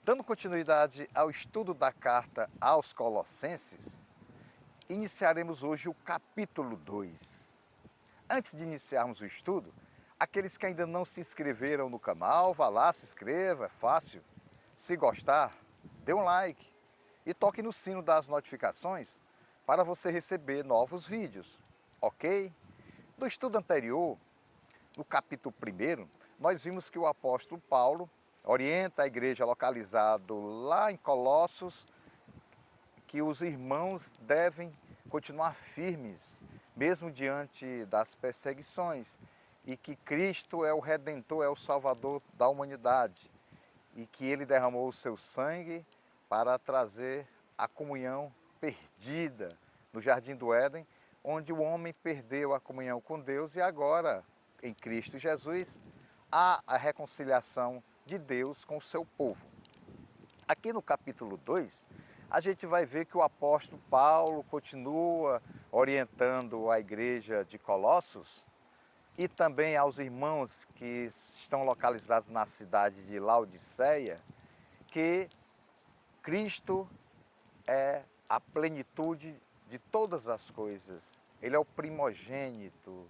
Dando continuidade ao estudo da carta aos Colossenses, iniciaremos hoje o capítulo 2. Antes de iniciarmos o estudo, aqueles que ainda não se inscreveram no canal, vá lá, se inscreva, é fácil. Se gostar, dê um like e toque no sino das notificações para você receber novos vídeos, ok? No estudo anterior, no capítulo 1, nós vimos que o apóstolo Paulo orienta a igreja localizada lá em Colossos que os irmãos devem continuar firmes, mesmo diante das perseguições, e que Cristo é o Redentor, é o Salvador da humanidade, e que Ele derramou o seu sangue para trazer a comunhão perdida no Jardim do Éden, onde o homem perdeu a comunhão com Deus e agora, em Cristo Jesus, há a reconciliação de Deus com o seu povo. Aqui no capítulo 2, a gente vai ver que o apóstolo Paulo continua orientando a igreja de Colossos e também aos irmãos que estão localizados na cidade de Laodiceia, que Cristo é a plenitude de todas as coisas. Ele é o primogênito,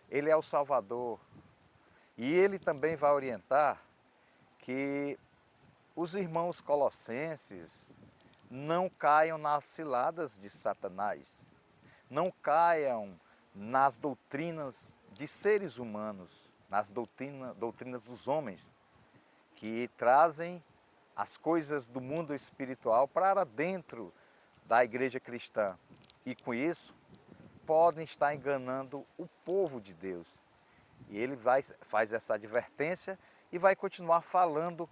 Ele é o Salvador. E ele também vai orientar que os irmãos colossenses não caiam nas ciladas de Satanás, não caiam nas doutrinas de seres humanos, nas doutrinas dos homens, que trazem as coisas do mundo espiritual para dentro da igreja cristã. E com isso, podem estar enganando o povo de Deus. E ele faz essa advertência e vai continuar falando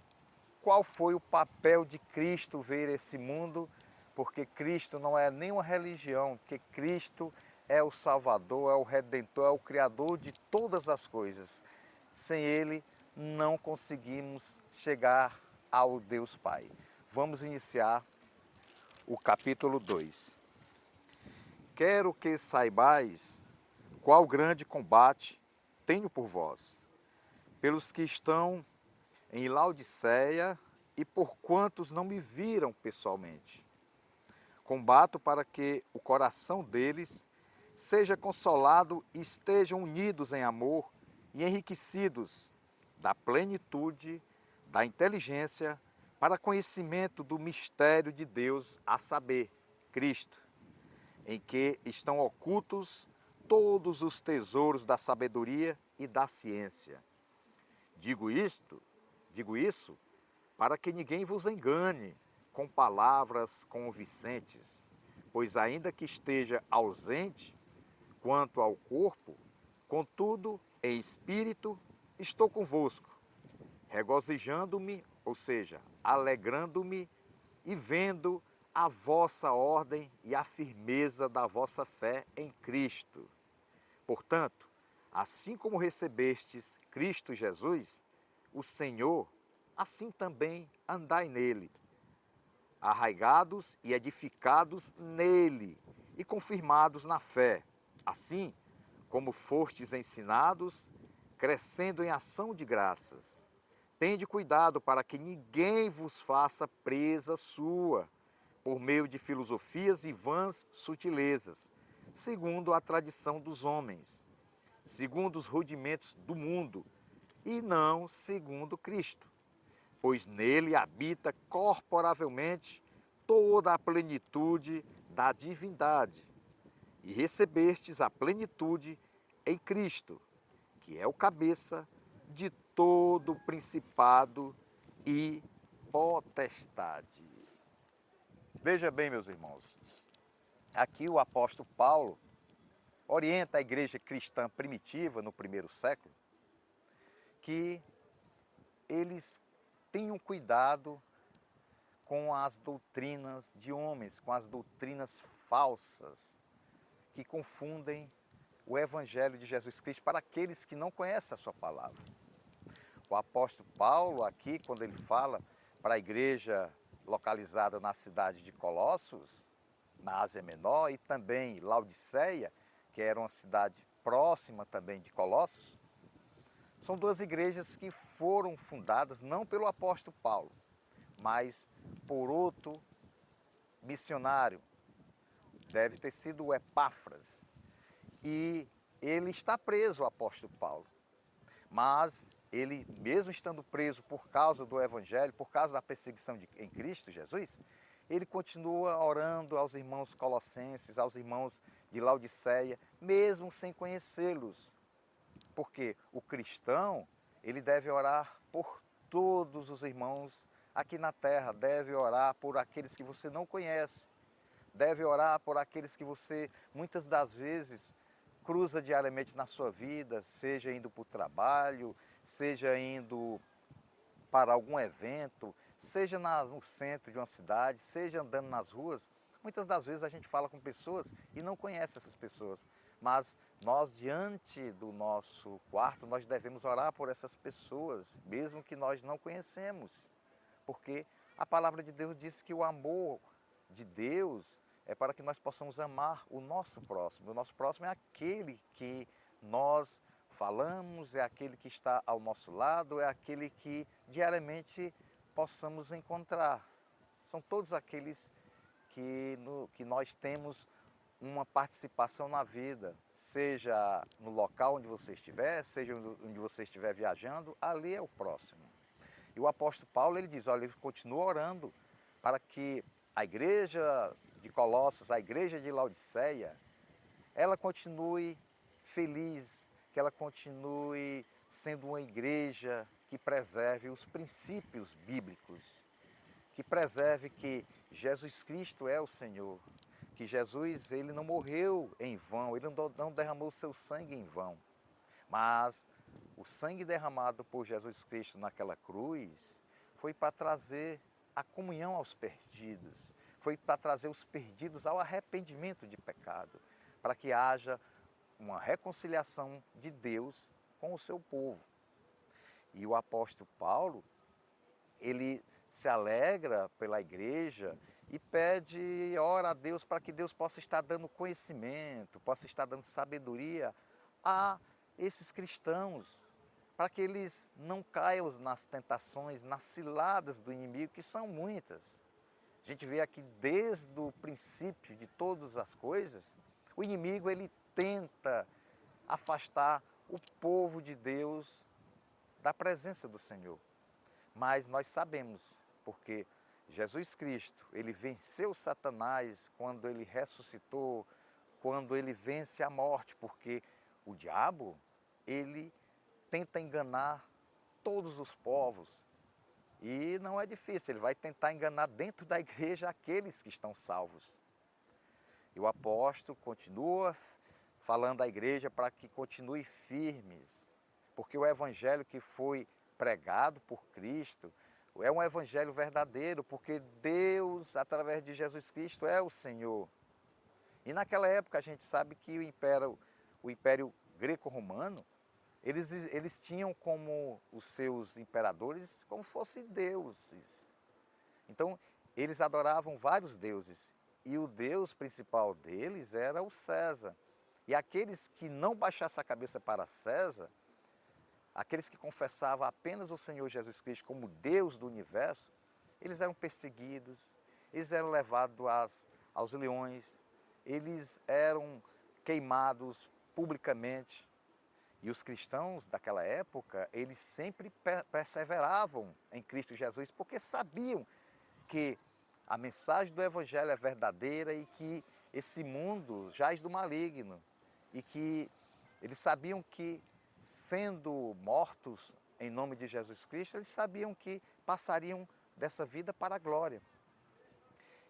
qual foi o papel de Cristo ver esse mundo, porque Cristo não é nenhuma religião, porque Cristo é o Salvador, é o Redentor, é o Criador de todas as coisas. Sem Ele, não conseguimos chegar ao Deus Pai. Vamos iniciar o capítulo 2. Quero que saibais qual grande combate tenho por vós, pelos que estão em Laodiceia e por quantos não me viram pessoalmente. Combato para que o coração deles seja consolado e estejam unidos em amor e enriquecidos da plenitude da inteligência para conhecimento do mistério de Deus, a saber, Cristo, em que estão ocultos todos os tesouros da sabedoria e da ciência. Digo isso para que ninguém vos engane com palavras convincentes, pois ainda que esteja ausente quanto ao corpo, contudo, em espírito, estou convosco, regozijando-me, ou seja, alegrando-me e vendo a vossa ordem e a firmeza da vossa fé em Cristo. Portanto, assim como recebestes Cristo Jesus, o Senhor, assim também andai nele, arraigados e edificados nele e confirmados na fé, assim como fostes ensinados, crescendo em ação de graças. Tende cuidado para que ninguém vos faça presa sua, por meio de filosofias e vãs sutilezas, segundo a tradição dos homens, segundo os rudimentos do mundo, e não segundo Cristo, pois nele habita corporavelmente toda a plenitude da divindade, e recebestes a plenitude em Cristo, que é o cabeça de todo principado e potestade. Veja bem, meus irmãos, aqui o apóstolo Paulo orienta a igreja cristã primitiva no primeiro século que eles tenham cuidado com as doutrinas de homens, com as doutrinas falsas que confundem o evangelho de Jesus Cristo para aqueles que não conhecem a sua palavra. O apóstolo Paulo aqui, quando ele fala para a igreja localizada na cidade de Colossos, na Ásia Menor, e também Laodiceia, que era uma cidade próxima também de Colossos, são duas igrejas que foram fundadas não pelo apóstolo Paulo, mas por outro missionário. Deve ter sido o Epáfras. E ele está preso, o apóstolo Paulo. Mas ele, mesmo estando preso por causa do Evangelho, por causa da perseguição em Cristo Jesus, ele continua orando aos irmãos colossenses, aos irmãos de Laodiceia, mesmo sem conhecê-los. Porque o cristão, ele deve orar por todos os irmãos aqui na terra, deve orar por aqueles que você não conhece, deve orar por aqueles que você, muitas das vezes, cruza diariamente na sua vida, seja indo para o trabalho, seja indo para algum evento, seja no centro de uma cidade, seja andando nas ruas. Muitas das vezes a gente fala com pessoas e não conhece essas pessoas, mas nós, diante do nosso quarto, nós devemos orar por essas pessoas, mesmo que nós não conhecemos, porque a palavra de Deus diz que o amor de Deus é para que nós possamos amar o nosso próximo. O nosso próximo é aquele que nós falamos, é aquele que está ao nosso lado, é aquele que diariamente possamos encontrar. São todos aqueles que nós temos uma participação na vida, seja no local onde você estiver, seja onde você estiver viajando, ali é o próximo. E o apóstolo Paulo, ele diz, olha, ele continua orando para que a igreja de Colossos, a igreja de Laodiceia, ela continue feliz, que ela continue sendo uma igreja que preserve os princípios bíblicos, que preserve que Jesus Cristo é o Senhor, que Jesus, ele não morreu em vão, ele não derramou seu sangue em vão, mas o sangue derramado por Jesus Cristo naquela cruz foi para trazer a comunhão aos perdidos, foi para trazer os perdidos ao arrependimento de pecado, para que haja uma reconciliação de Deus com o seu povo. E o apóstolo Paulo, ele se alegra pela igreja e pede, ora a Deus para que Deus possa estar dando conhecimento, possa estar dando sabedoria a esses cristãos, para que eles não caiam nas tentações, nas ciladas do inimigo, que são muitas. A gente vê aqui desde o princípio de todas as coisas, o inimigo ele tenta afastar o povo de Deus da presença do Senhor. Mas nós sabemos, porque Jesus Cristo, ele venceu Satanás quando ele ressuscitou, quando ele vence a morte, porque o diabo, ele tenta enganar todos os povos. E não é difícil, ele vai tentar enganar dentro da igreja aqueles que estão salvos. E o apóstolo continua falando à igreja para que continue firmes, porque o evangelho que foi pregado por Cristo é um evangelho verdadeiro, porque Deus, através de Jesus Cristo, é o Senhor. E naquela época a gente sabe que o império greco-romano, eles tinham como os seus imperadores como fossem deuses. Então, eles adoravam vários deuses. E o deus principal deles era o César. E aqueles que não baixassem a cabeça para César, aqueles que confessavam apenas o Senhor Jesus Cristo como Deus do universo, eles eram perseguidos, eles eram levados aos leões, eles eram queimados publicamente. E os cristãos daquela época, eles sempre perseveravam em Cristo Jesus, porque sabiam que a mensagem do Evangelho é verdadeira e que esse mundo jaz do maligno. E que eles sabiam que, sendo mortos em nome de Jesus Cristo, eles sabiam que passariam dessa vida para a glória.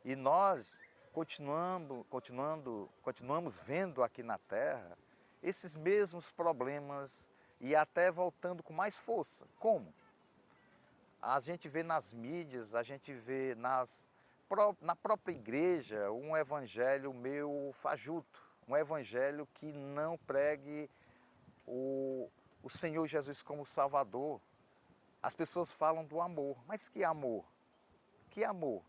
E nós continuamos vendo aqui na terra esses mesmos problemas e até voltando com mais força. Como? A gente vê nas mídias, a gente vê na própria igreja um evangelho meio fajuto, um evangelho que não pregue o Senhor Jesus como Salvador. As pessoas falam do amor, mas que amor? Que amor?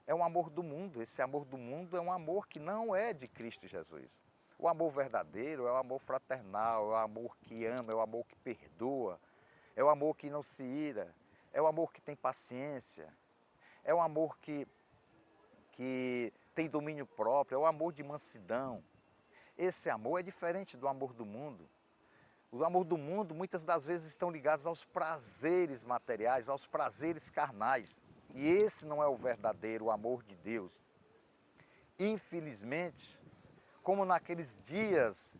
É um amor do mundo, esse amor do mundo é um amor que não é de Cristo Jesus. O amor verdadeiro é o amor fraternal, é o amor que ama, é o amor que perdoa, é o amor que não se ira, é o amor que tem paciência. é um amor que tem domínio próprio, é o amor de mansidão. Esse amor é diferente do amor do mundo. O amor do mundo muitas das vezes estão ligados aos prazeres materiais, aos prazeres carnais. E esse não é o verdadeiro amor de Deus. Infelizmente, como naqueles dias,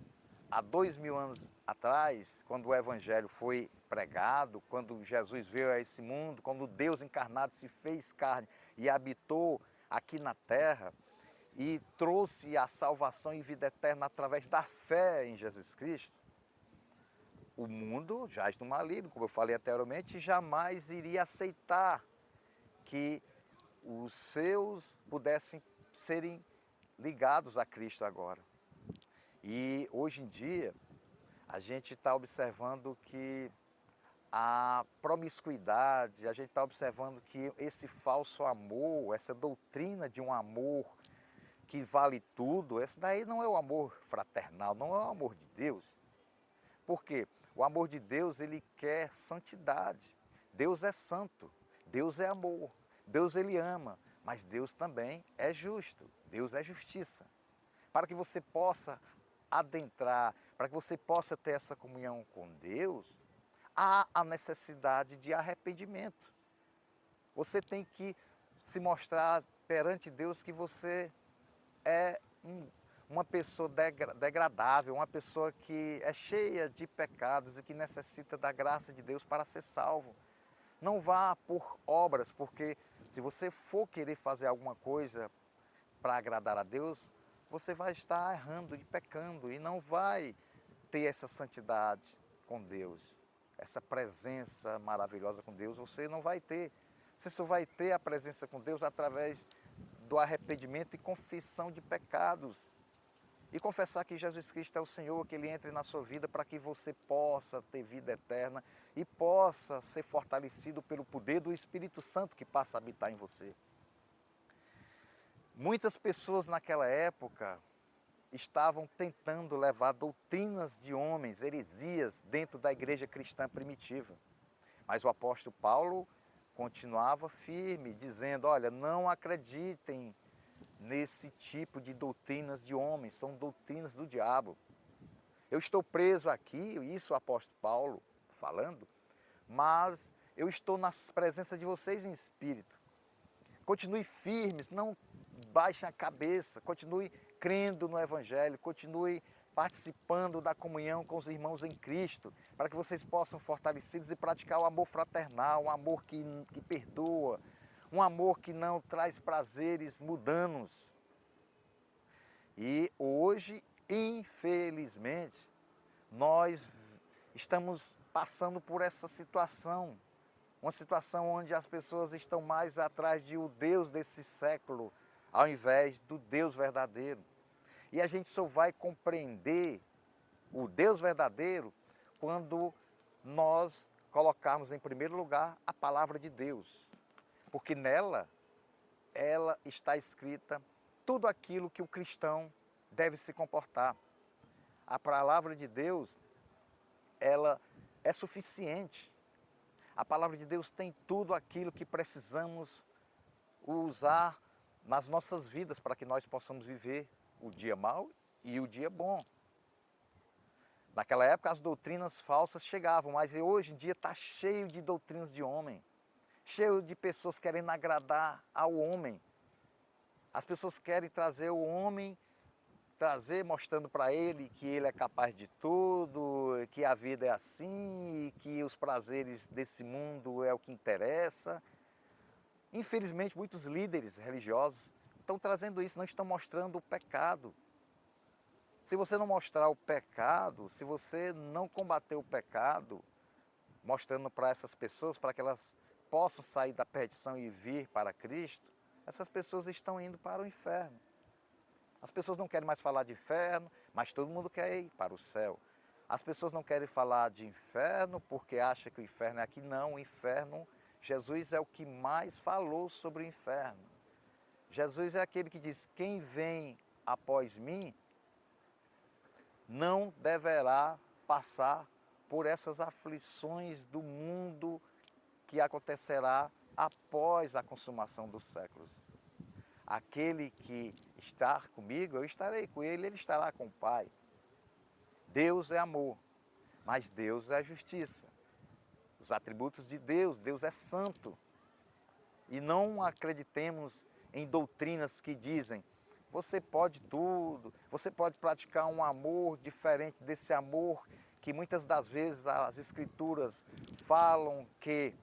há 2000 anos atrás, quando o Evangelho foi pregado, quando Jesus veio a esse mundo, quando Deus encarnado se fez carne e habitou aqui na terra e trouxe a salvação e vida eterna através da fé em Jesus Cristo, o mundo jaz no maligno, como eu falei anteriormente, jamais iria aceitar que os seus pudessem serem ligados a Cristo agora. E hoje em dia, a gente está observando que a promiscuidade, a gente está observando que esse falso amor, essa doutrina de um amor que vale tudo, esse daí não é o amor fraternal, não é o amor de Deus. Por quê? O amor de Deus, ele quer santidade. Deus é santo, Deus é amor, Deus ele ama, mas Deus também é justo, Deus é justiça. Para que você possa adentrar, para que você possa ter essa comunhão com Deus, há a necessidade de arrependimento. Você tem que se mostrar perante Deus que você é uma pessoa degradável, uma pessoa que é cheia de pecados e que necessita da graça de Deus para ser salvo. Não vá por obras, porque se você for querer fazer alguma coisa para agradar a Deus, você vai estar errando e pecando e não vai ter essa santidade com Deus, essa presença maravilhosa com Deus, você não vai ter. Você só vai ter a presença com Deus através do arrependimento e confissão de pecados. E confessar que Jesus Cristo é o Senhor, que Ele entre na sua vida para que você possa ter vida eterna e possa ser fortalecido pelo poder do Espírito Santo que passa a habitar em você. Muitas pessoas naquela época estavam tentando levar doutrinas de homens, heresias, dentro da igreja cristã primitiva. Mas o apóstolo Paulo continuava firme, dizendo, olha, não acreditem nesse tipo de doutrinas de homens, são doutrinas do diabo. Eu estou preso aqui, isso o apóstolo Paulo falando, mas eu estou na presença de vocês em espírito. Continue firmes, não baixem a cabeça, continue crendo no Evangelho, continue participando da comunhão com os irmãos em Cristo, para que vocês possam fortalecidos e praticar o amor fraternal, um amor que perdoa, um amor que não traz prazeres mundanos. E hoje, infelizmente, nós estamos passando por essa situação, uma situação onde as pessoas estão mais atrás de o Deus desse século, ao invés do Deus verdadeiro. E a gente só vai compreender o Deus verdadeiro quando nós colocarmos em primeiro lugar a palavra de Deus. Porque nela, ela está escrita tudo aquilo que o cristão deve se comportar. A palavra de Deus, ela é suficiente. A palavra de Deus tem tudo aquilo que precisamos usar nas nossas vidas para que nós possamos viver o dia mau e o dia bom. Naquela época as doutrinas falsas chegavam, mas hoje em dia está cheio de doutrinas de homem, cheio de pessoas querendo agradar ao homem. As pessoas querem trazer o homem, mostrando para ele que ele é capaz de tudo, que a vida é assim, que os prazeres desse mundo é o que interessa. Infelizmente, muitos líderes religiosos estão trazendo isso, não estão mostrando o pecado. Se você não mostrar o pecado, se você não combater o pecado, mostrando para essas pessoas, para que elas possam sair da perdição e vir para Cristo, essas pessoas estão indo para o inferno. As pessoas não querem mais falar de inferno, mas todo mundo quer ir para o céu. As pessoas não querem falar de inferno porque acham que o inferno é aqui. Não, o inferno, Jesus é o que mais falou sobre o inferno. Jesus é aquele que diz, quem vem após mim não deverá passar por essas aflições do mundo que acontecerá após a consumação dos séculos. Aquele que está comigo, eu estarei com ele, ele estará com o Pai. Deus é amor, mas Deus é justiça. Os atributos de Deus, Deus é santo. E não acreditemos em doutrinas que dizem: você pode tudo, você pode praticar um amor diferente desse amor que muitas das vezes as escrituras falam que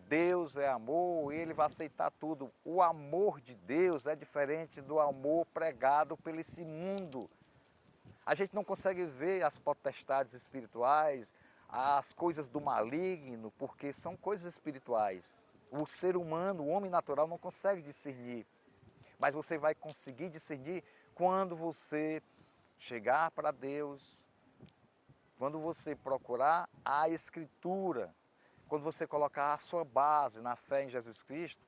Deus é amor e ele vai aceitar tudo. O amor de Deus é diferente do amor pregado por esse mundo. A gente não consegue ver as potestades espirituais, as coisas do maligno, porque são coisas espirituais. O ser humano, o homem natural, não consegue discernir. Mas você vai conseguir discernir quando você chegar para Deus, quando você procurar a Escritura, quando você colocar a sua base na fé em Jesus Cristo,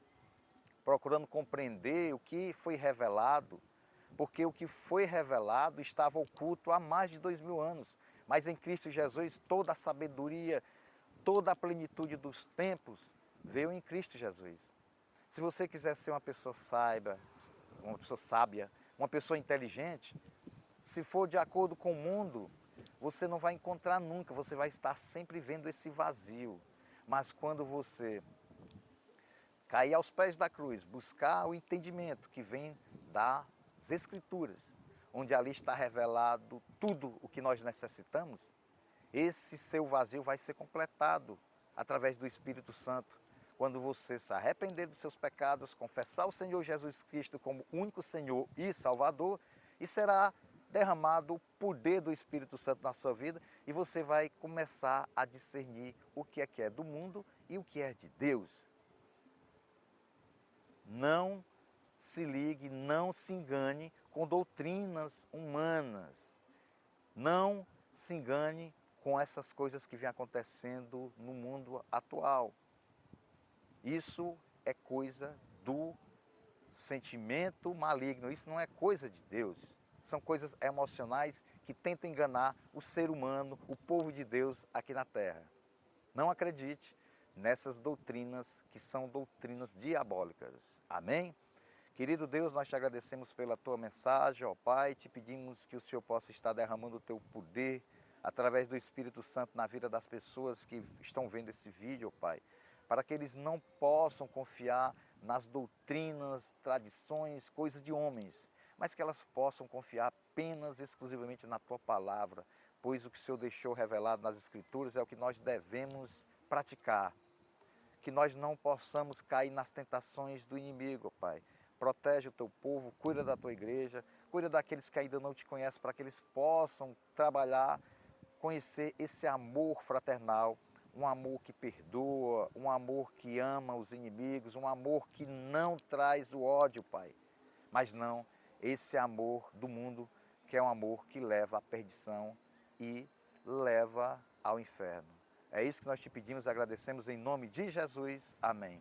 procurando compreender o que foi revelado, porque o que foi revelado estava oculto há mais de 2000 anos. Mas em Cristo Jesus toda a sabedoria, toda a plenitude dos tempos veio em Cristo Jesus. Se você quiser ser uma pessoa sábia, uma pessoa inteligente, se for de acordo com o mundo, você não vai encontrar nunca, você vai estar sempre vendo esse vazio. Mas quando você cair aos pés da cruz, buscar o entendimento que vem das Escrituras, onde ali está revelado tudo o que nós necessitamos, esse seu vazio vai ser completado através do Espírito Santo. Quando você se arrepender dos seus pecados, confessar o Senhor Jesus Cristo como único Senhor e Salvador, e será derramado o poder do Espírito Santo na sua vida, e você vai começar a discernir o que é do mundo e o que é de Deus. Não se ligue, não se engane com doutrinas humanas. Não se engane com essas coisas que vêm acontecendo no mundo atual. Isso é coisa do sentimento maligno, isso não é coisa de Deus. São coisas emocionais que tentam enganar o ser humano, o povo de Deus aqui na terra. Não acredite nessas doutrinas que são doutrinas diabólicas. Amém? Querido Deus, nós te agradecemos pela tua mensagem, ó Pai, te pedimos que o Senhor possa estar derramando o teu poder através do Espírito Santo na vida das pessoas que estão vendo esse vídeo, ó Pai, para que eles não possam confiar nas doutrinas, tradições, coisas de homens, mas que elas possam confiar apenas, exclusivamente na tua palavra, pois o que o Senhor deixou revelado nas Escrituras é o que nós devemos praticar. Que nós não possamos cair nas tentações do inimigo, ó Pai. Protege o teu povo, cuida da tua igreja, cuida daqueles que ainda não te conhecem, para que eles possam trabalhar, conhecer esse amor fraternal, um amor que perdoa, um amor que ama os inimigos, um amor que não traz o ódio, Pai, mas não esse amor do mundo, que é um amor que leva à perdição e leva ao inferno. É isso que nós te pedimos, agradecemos em nome de Jesus. Amém.